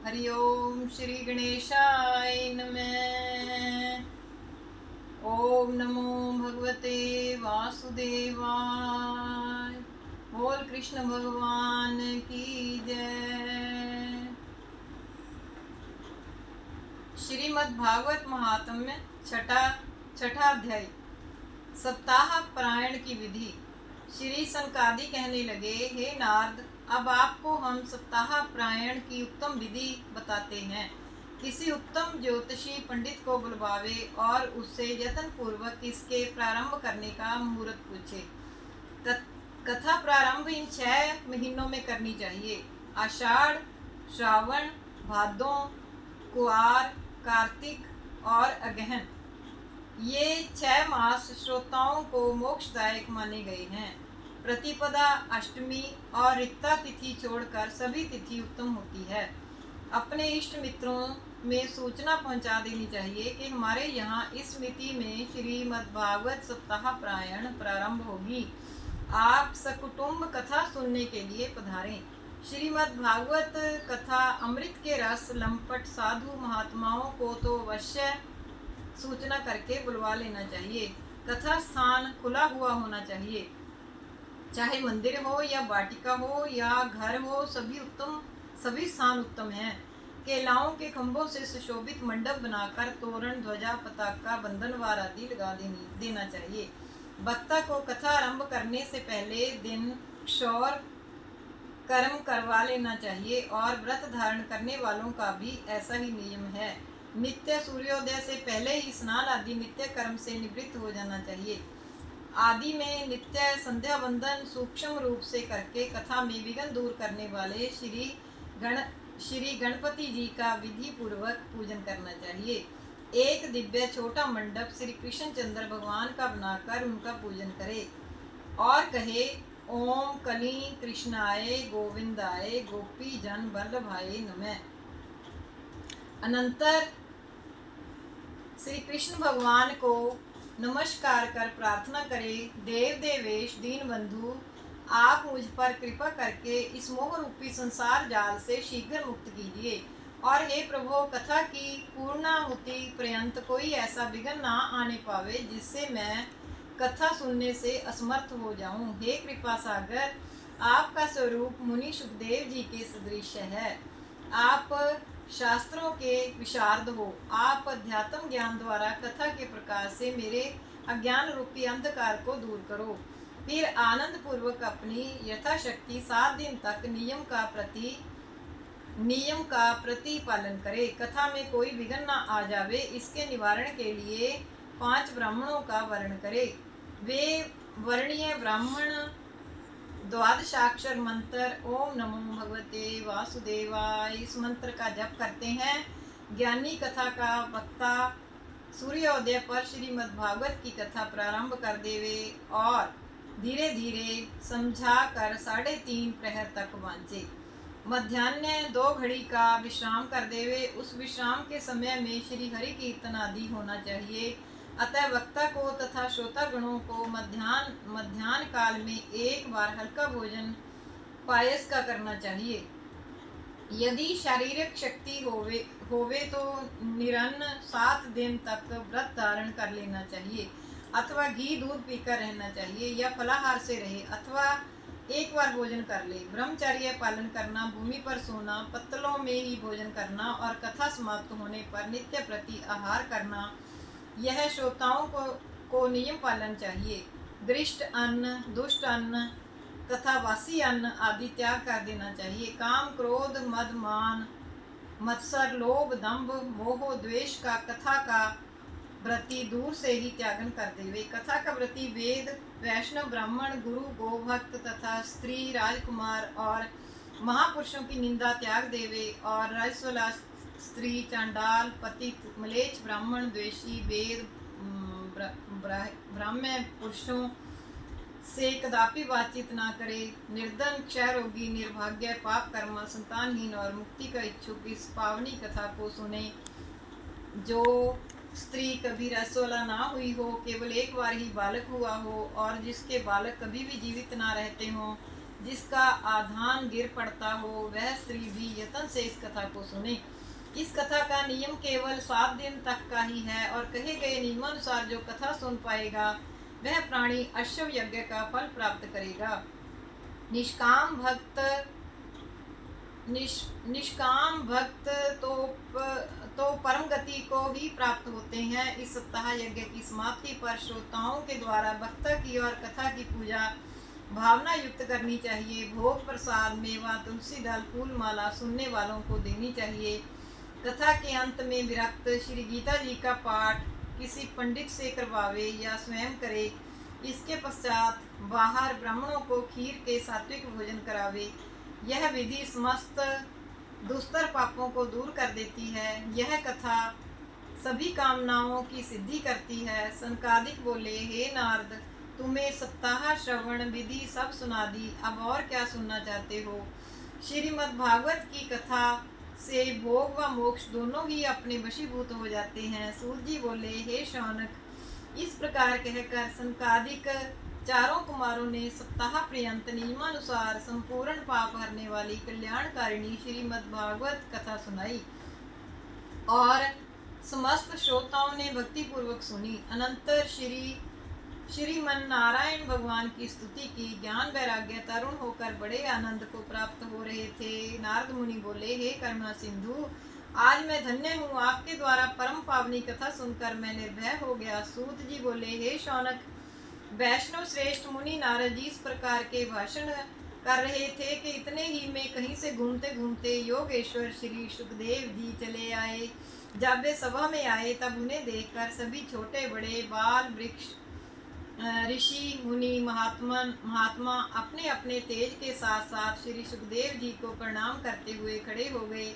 हरि ओम श्री गणेशाय नमः। ओम नमो भगवते वासुदेवाय। बोल कृष्ण भगवान की जय। श्रीमद् भागवत महात्म्य छठा अध्याय। सप्ताह पारायण की विधि। श्री सनकादि कहने लगे, हे नारद, अब आपको हम सप्ताह पारायण की उत्तम विधि बताते हैं। किसी उत्तम ज्योतिषी पंडित को बुलवावे और उससे यत्न पूर्वक इसके प्रारंभ करने का मुहूर्त पूछे। कथा प्रारंभ इन 6 महीनों में करनी चाहिए: आषाढ़, श्रावण, भादों, कुआर, कार्तिक और अगहन। ये 6 मास श्रोताओं को मोक्षदायक माने गए हैं। प्रतिपदा, अष्टमी और रिक्ता तिथि छोड़कर सभी तिथि उत्तम होती है। अपने इष्ट मित्रों में सूचना पहुंचा देनी चाहिए कि हमारे यहाँ इस मिति में श्रीमद्भागवत सप्ताह पारायण प्रारंभ होगी। आप सकुटुंब कथा सुनने के लिए पधारें। श्रीमद्भागवत कथा अमृत के रस लंपट साधु महात्माओं को तो अवश्य सूचना करके बुलवा लेना चाहिए। कथा स्थान खुला हुआ होना चाहिए, चाहे मंदिर हो या वाटिका हो या घर हो, सभी स्थान उत्तम हैं। केलाओं के खंभों से सुशोभित मंडप बनाकर तोरण, ध्वजा, पताका, बंधनवार आदि लगा देना चाहिए। वक्ता को कथा आरंभ करने से पहले दिन क्षौर कर्म करवा लेना चाहिए और व्रत धारण करने वालों का भी ऐसा ही नियम है। नित्य सूर्योदय से पहले ही स्नान आदि नित्य कर्म से निवृत्त हो जाना चाहिए। आदि में नित्य संध्या वंदन सूक्ष्म रूप से करके कथा में विघ्न दूर करने वाले श्री गणपति जी का विधि पूर्वक पूजन करना चाहिए। एक दिव्य छोटा मंडप श्री कृष्ण चंद्र भगवान का बनाकर उनका पूजन करे और कहे, ओम कली कृष्णाय गोविंदाय गोपी जन वल्लभाय नमः। अनंतर श्री कृष्ण भगवान को नमस्कार कर प्रार्थना करे, देव देवेश दीन बंधु, आप मुझ पर कृपा करके इस मोह रूपी संसार जाल से शीघ्र मुक्त कीजिए और हे प्रभु, कथा की पूर्णाहुति पर्यंत कोई ऐसा विघ्न ना आने पावे जिससे मैं कथा सुनने से असमर्थ हो जाऊं। हे कृपा सागर, आपका स्वरूप मुनि सुखदेव जी के सदृश है। आप शास्त्रों के विशारद हो। आप अध्यात्म ज्ञान द्वारा कथा के प्रकाश से मेरे अज्ञान रूपी अंधकार को दूर करो। फिर आनंद पूर्वक अपनी यथाशक्ति 7 दिन तक नियम का प्रतिपालन करे। कथा में कोई विघ्न न आ जावे, इसके निवारण के लिए 5 ब्राह्मणों का वर्ण करे। वे वर्णीय ब्राह्मण द्वादशाक्षर मंत्र ओम नमो भगवते वासुदेवाय इस मंत्र का जप करते हैं। ज्ञानी कथा का वक्ता सूर्योदय पर श्रीमद्भागवत की कथा प्रारंभ कर देवे और धीरे धीरे समझा कर 3.5 प्रहर तक वांचे। मध्यान्ह 2 घड़ी का विश्राम कर देवे। उस विश्राम के समय में श्री हरि कीर्तन आदि होना चाहिए। अतः वक्ता को तथा श्रोता गणों को मध्यान्ह काल में एक बार हल्का भोजन पायस का करना चाहिए। यदि शारीरिक शक्ति होवे तो निरन्न 7 दिन तक व्रत धारण कर लेना चाहिए अथवा घी दूध पीकर रहना चाहिए या फलाहार से रहे अथवा एक बार भोजन कर ले। ब्रह्मचर्य पालन करना, भूमि पर सोना, पत्तलों में ही भोजन करना और कथा समाप्त होने पर नित्य प्रति आहार करना, यह श्रोताओं को नियम पालन चाहिए। दृष्ट अन्न, दुष्ट अन्न तथा वासी अन्न आदि त्याग कर देना चाहिए। काम, क्रोध, मद, मान, मत्सर, लोभ, दंभ, मोह, द्वेष का कथा का व्रती दूर से ही त्यागन कर देवे। कथा का व्रती वेद, वैष्णव, ब्राह्मण, गुरु, गोभक्त तथा स्त्री, राजकुमार और महापुरुषों की निंदा त्याग देवे और रजस्वला स्त्री, चांडाल, पतित, मलेच्छ, ब्राह्मण, द्वेषी, वेद, ब्राह्मण पुरुषों से कदापि बातचीत ना करे। निर्धन, क्षय रोगी, निर्भाग्य, पाप कर्म, संतानहीन और मुक्ति का इच्छुक इस पावनी कथा को सुने। जो स्त्री कभी रसवाला ना हुई हो, केवल एक बार ही बालक हुआ हो और जिसके बालक कभी भी जीवित ना रहते हों, जिसका आधान गिर पड़ता हो, वह स्त्री भी यत्न से इस कथा को सुने। इस कथा का नियम केवल 7 दिन तक का ही है और कहे गए नियमानुसार जो कथा सुन पाएगा वह प्राणी अश्व यज्ञ का फल प्राप्त करेगा। निष्काम भक्त निष्काम भक्त तो परम गति को ही प्राप्त होते हैं। इस सप्ताह यज्ञ की समाप्ति पर श्रोताओं के द्वारा वक्ता की और कथा की पूजा भावना युक्त करनी चाहिए। भोग प्रसाद मेवा तुलसी दल फूल माला सुनने वालों को देनी चाहिए। कथा के अंत में विरक्त श्री गीता जी का पाठ किसी पंडित से करवावे या स्वयं करे। इसके पश्चात बाहर ब्राह्मणों को खीर के सात्विक भोजन करावे। यह विधि समस्त दुस्तर पापों को दूर कर देती है। यह कथा सभी कामनाओं की सिद्धि करती है। सनकादिक बोले, हे नारद, तुम्हें सप्ताह श्रवण विधि सब सुना दी, अब और क्या सुनना चाहते हो। श्रीमद् भागवत की कथा से भोग व मोक्ष दोनों ही अपने वशीभूत हो जाते हैं। सूत जी बोले, हे शौनक, इस प्रकार कहकर सनकादिक चारों कुमारों ने सप्ताह पर्यंत नियमानुसार संपूर्ण पाप हरने वाली कल्याणकारिणी श्रीमद् भागवत कथा सुनाई और समस्त श्रोताओं ने भक्ति पूर्वक सुनी। अनंतर श्रीमन नारायण भगवान की स्तुति की। ज्ञान वैराग्य तरुण होकर बड़े आनंद को प्राप्त हो रहे थे। नारद मुनि बोले, हे करुणा सिंधु, आज मैं धन्य हूँ। आपके द्वारा परम पावनी कथा सुनकर मैं निर्भय हो गया। सूत जी बोले, हे शौनक, वैष्णव श्रेष्ठ मुनि नारद जी इस प्रकार के भाषण कर रहे थे कि इतने ही में कहीं से घूमते घूमते योगेश्वर श्री सुखदेव जी चले आए। जब वे सभा में आए तब उन्हें देखकर सभी छोटे बड़े बाल वृक्ष ऋषि मुनि महात्मा अपने अपने तेज के साथ साथ श्री सुखदेव जी को प्रणाम करते हुए खड़े हो गए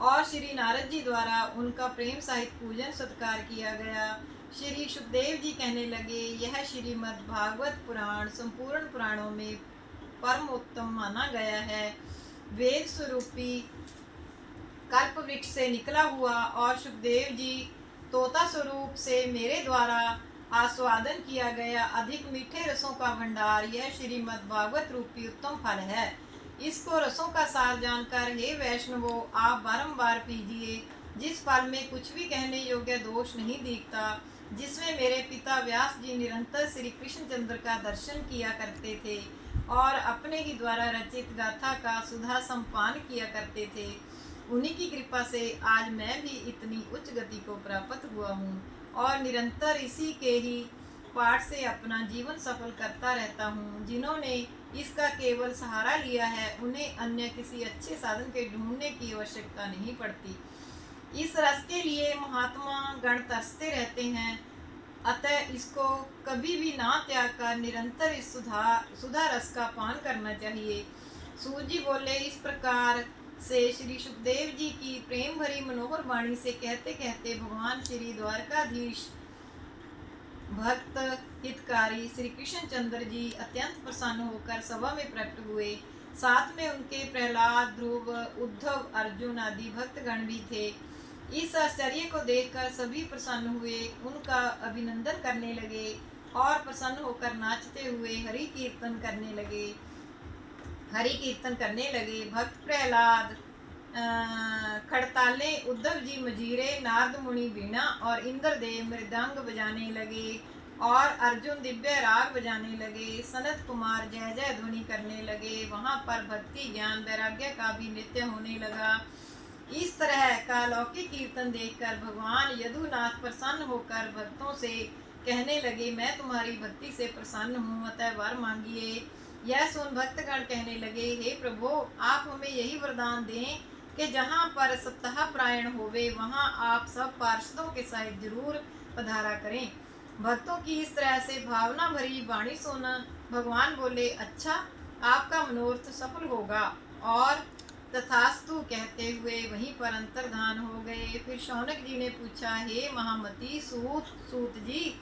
और श्री नारद जी द्वारा उनका प्रेम सहित पूजन सत्कार किया गया। श्री सुखदेव जी कहने लगे, यह श्रीमद् भागवत पुराण संपूर्ण पुराणों में परम उत्तम माना गया है। वेद स्वरूपी कल्प वृक्ष से निकला हुआ और सुखदेव जी तोता स्वरूप से मेरे द्वारा आस्वादन किया गया अधिक मीठे रसों का भंडार, यह श्रीमद् भागवत रूपी उत्तम फल है। इसको रसों का सार जानकर हे वैष्णवों, आप बारंबार पीजिए। जिस फल में कुछ भी कहने योग्य दोष नहीं दिखता, जिसमें मेरे पिता व्यास जी निरंतर श्री कृष्णचंद्र का दर्शन किया करते थे और अपने ही द्वारा रचित गाथा का सुधा संपान किया करते थे, उन्हीं की कृपा से आज मैं भी इतनी उच्च गति को प्राप्त हुआ हूँ और निरंतर इसी के ही पाठ से अपना जीवन सफल करता रहता हूँ। जिन्होंने इसका केवल सहारा लिया है उन्हें अन्य किसी अच्छे साधन के ढूंढने की आवश्यकता नहीं पड़ती। इस रस के लिए महात्मा गण तरसते रहते हैं, अतः इसको कभी भी ना त्याग कर निरंतर इस सुधा रस का पान करना चाहिए। सूत जी बोले, इस प्रकार से श्री सुखदेव जी की प्रेम भरी मनोहर वाणी से कहते कहते भगवान श्री द्वारकाधीश भक्त हितकारी श्री कृष्णचंद्र जी अत्यंत प्रसन्न होकर सभा में प्रकट हुए। साथ में उनके प्रहलाद, ध्रुव, उद्धव, अर्जुन आदि भक्तगण भी थे। इस आश्चर्य को देखकर सभी प्रसन्न हुए, उनका अभिनंदन करने लगे और प्रसन्न होकर नाचते हुए हरि कीर्तन करने लगे। भक्त प्रहलाद खड़ताले, उद्धव जी मजीरे, नारद मुनि वीणा और इंद्रदेव मृदंग बजाने लगे और अर्जुन दिव्य राग बजाने लगे। सनत कुमार जय जय ध्वनि करने लगे। वहाँ पर भक्ति ज्ञान वैराग्य का भी नृत्य होने लगा। इस तरह का लौकिक कीर्तन देखकर भगवान यदुनाथ प्रसन्न होकर भक्तों से कहने लगे, मैं तुम्हारी भक्ति से प्रसन्न हूँ, अतः वर मांगिए। यह सुन भक्तगण कहने लगे, हे प्रभु, आप हमें यही वरदान दें कि जहाँ पर सप्ताह प्रायण होवे वहाँ आप सब पार्षदों के सहित जरूर पधारा करें। भक्तों की इस तरह से भावना भरी वाणी सुन भगवान बोले, अच्छा, आपका मनोरथ सफल होगा, और तथास्तु कहते हुए वहीं पर अंतर्धान हो गए। फिर शौनक जी ने पूछा, हे महामती सूत जी,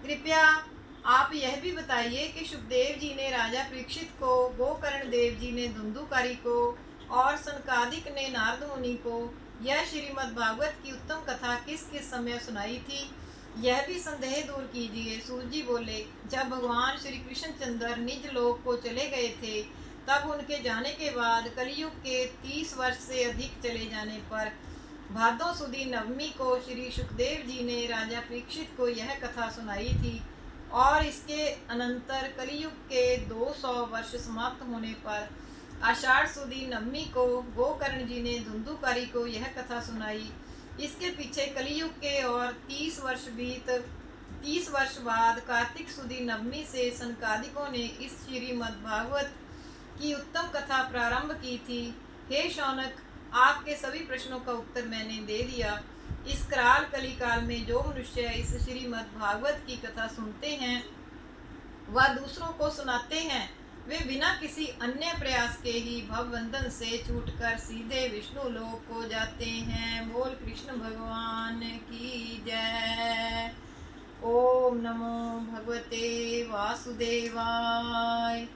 कृपया आप यह भी बताइए कि सुखदेव जी ने राजा परीक्षित को, गोकर्ण देव जी ने धुंधुकारी को और सनकादिक ने नारद मुनि को यह श्रीमद् भागवत की उत्तम कथा किस किस समय सुनाई थी, यह भी संदेह दूर कीजिए। सूत जी बोले, जब भगवान श्री कृष्णचंद्र निज लोक को चले गए थे तब उनके जाने के बाद कलयुग के 30 वर्ष से अधिक चले जाने पर भादों सुदी नवमी को श्री सुखदेव जी ने राजा परीक्षित को यह कथा सुनाई थी और इसके अनंतर कलयुग के 200 वर्ष समाप्त होने पर आषाढ़ सुदी नवमी को गोकर्ण जी ने धुंधुकारी को यह कथा सुनाई। इसके पीछे कलयुग के और 30 वर्ष बाद कार्तिक सुदी नवमी से सनकादिकों ने इस श्रीमद् भागवत की उत्तम कथा प्रारंभ की थी। हे शौनक, आपके सभी प्रश्नों का उत्तर मैंने दे दिया। इस कराल कलिकाल में जो मनुष्य इस श्रीमद् भागवत की कथा सुनते हैं व दूसरों को सुनाते हैं, वे बिना किसी अन्य प्रयास के ही भवबंधन से छूटकर सीधे विष्णु लोक को जाते हैं। बोल कृष्ण भगवान की जय। ओम नमो भगवते वासुदेवाय।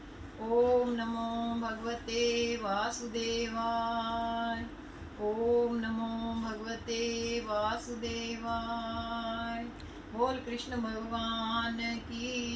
ओम नमो भगवते वासुदेवाय। ओम नमो भगवते वासुदेवाय। बोल कृष्ण भगवान की